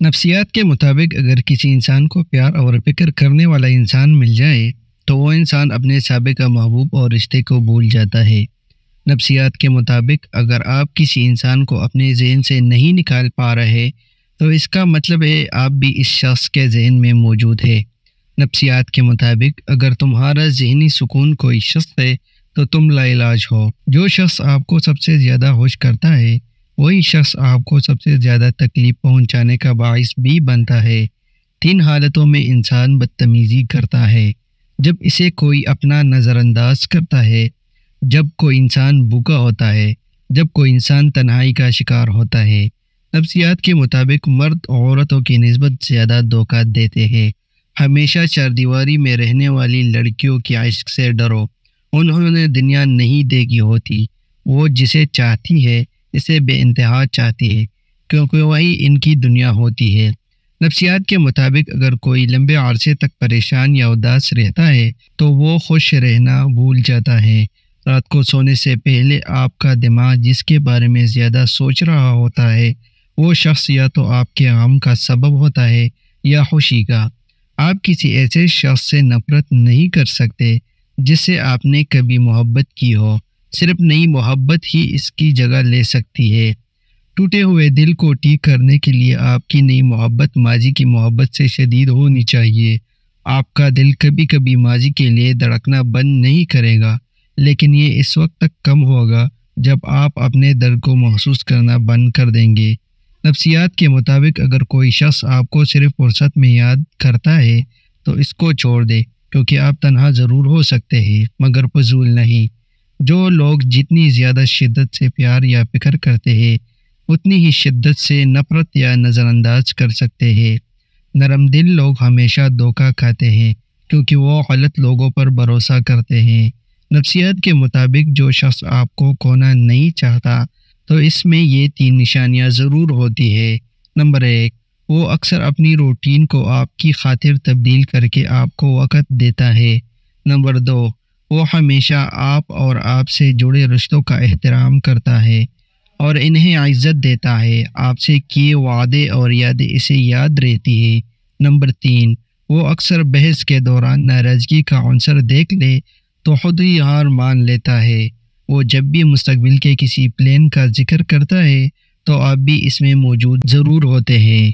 نفسیات کے مطابق اگر کسی انسان کو پیار اور فکر کرنے والا انسان مل جائے تو وہ انسان اپنے سابقہ محبوب اور رشتے کو بھول جاتا ہے۔ نفسیات کے مطابق اگر آپ کسی انسان کو اپنے ذہن سے نہیں نکال پا رہے تو اس کا مطلب ہے آپ بھی اس شخص کے ذہن میں موجود ہے۔ نفسیات کے مطابق اگر تمہارا ذہنی سکون کوئی شخص ہے تو تم لا علاج ہو۔ جو شخص آپ کو سب سے زیادہ خوش کرتا ہے وہی شخص آپ کو سب سے زیادہ تکلیف پہنچانے کا باعث بھی بنتا ہے۔ 3 حالتوں میں انسان بدتمیزی کرتا ہے: جب اسے کوئی اپنا نظر انداز کرتا ہے، جب کوئی انسان بھوکا ہوتا ہے، جب کوئی انسان تنہائی کا شکار ہوتا ہے۔ نفسیات کے مطابق مرد عورتوں کی نسبت زیادہ دھوکہ دیتے ہیں۔ ہمیشہ چاردیواری میں رہنے والی لڑکیوں کے عشق سے ڈرو، انہوں نے دنیا نہیں دیکھی ہوتی، وہ جسے چاہتی ہے اسے بے انتہا چاہتی ہے کیونکہ وہی ان کی دنیا ہوتی ہے۔ نفسیات کے مطابق اگر کوئی لمبے عرصے تک پریشان یا اداس رہتا ہے تو وہ خوش رہنا بھول جاتا ہے۔ رات کو سونے سے پہلے آپ کا دماغ جس کے بارے میں زیادہ سوچ رہا ہوتا ہے وہ شخص یا تو آپ کے غم کا سبب ہوتا ہے یا خوشی کا۔ آپ کسی ایسے شخص سے نفرت نہیں کر سکتے جس سے آپ نے کبھی محبت کی ہو، صرف نئی محبت ہی اس کی جگہ لے سکتی ہے۔ ٹوٹے ہوئے دل کو ٹھیک کرنے کے لیے آپ کی نئی محبت ماضی کی محبت سے شدید ہونی چاہیے۔ آپ کا دل کبھی کبھی ماضی کے لیے دھڑکنا بند نہیں کرے گا، لیکن یہ اس وقت تک کم ہوگا جب آپ اپنے درد کو محسوس کرنا بند کر دیں گے۔ نفسیات کے مطابق اگر کوئی شخص آپ کو صرف فرصت میں یاد کرتا ہے تو اس کو چھوڑ دے، کیونکہ آپ تنہا ضرور ہو سکتے ہیں مگر فضول نہیں۔ جو لوگ جتنی زیادہ شدت سے پیار یا فکر کرتے ہیں اتنی ہی شدت سے نفرت یا نظر انداز کر سکتے ہیں۔ نرم دل لوگ ہمیشہ دھوکہ کھاتے ہیں کیونکہ وہ غلط لوگوں پر بھروسہ کرتے ہیں۔ نفسیات کے مطابق جو شخص آپ کو کھونا نہیں چاہتا تو اس میں یہ 3 نشانیاں ضرور ہوتی ہے۔ نمبر 1، وہ اکثر اپنی روٹین کو آپ کی خاطر تبدیل کر کے آپ کو وقت دیتا ہے۔ نمبر 2، وہ ہمیشہ آپ اور آپ سے جڑے رشتوں کا احترام کرتا ہے اور انہیں عزت دیتا ہے۔ آپ سے کیے وعدے اور یادیں اسے یاد رہتی ہے۔ نمبر 3، وہ اکثر بحث کے دوران ناراضگی کا عنصر دیکھ لے تو خود ہی ہار مان لیتا ہے۔ وہ جب بھی مستقبل کے کسی پلان کا ذکر کرتا ہے تو آپ بھی اس میں موجود ضرور ہوتے ہیں۔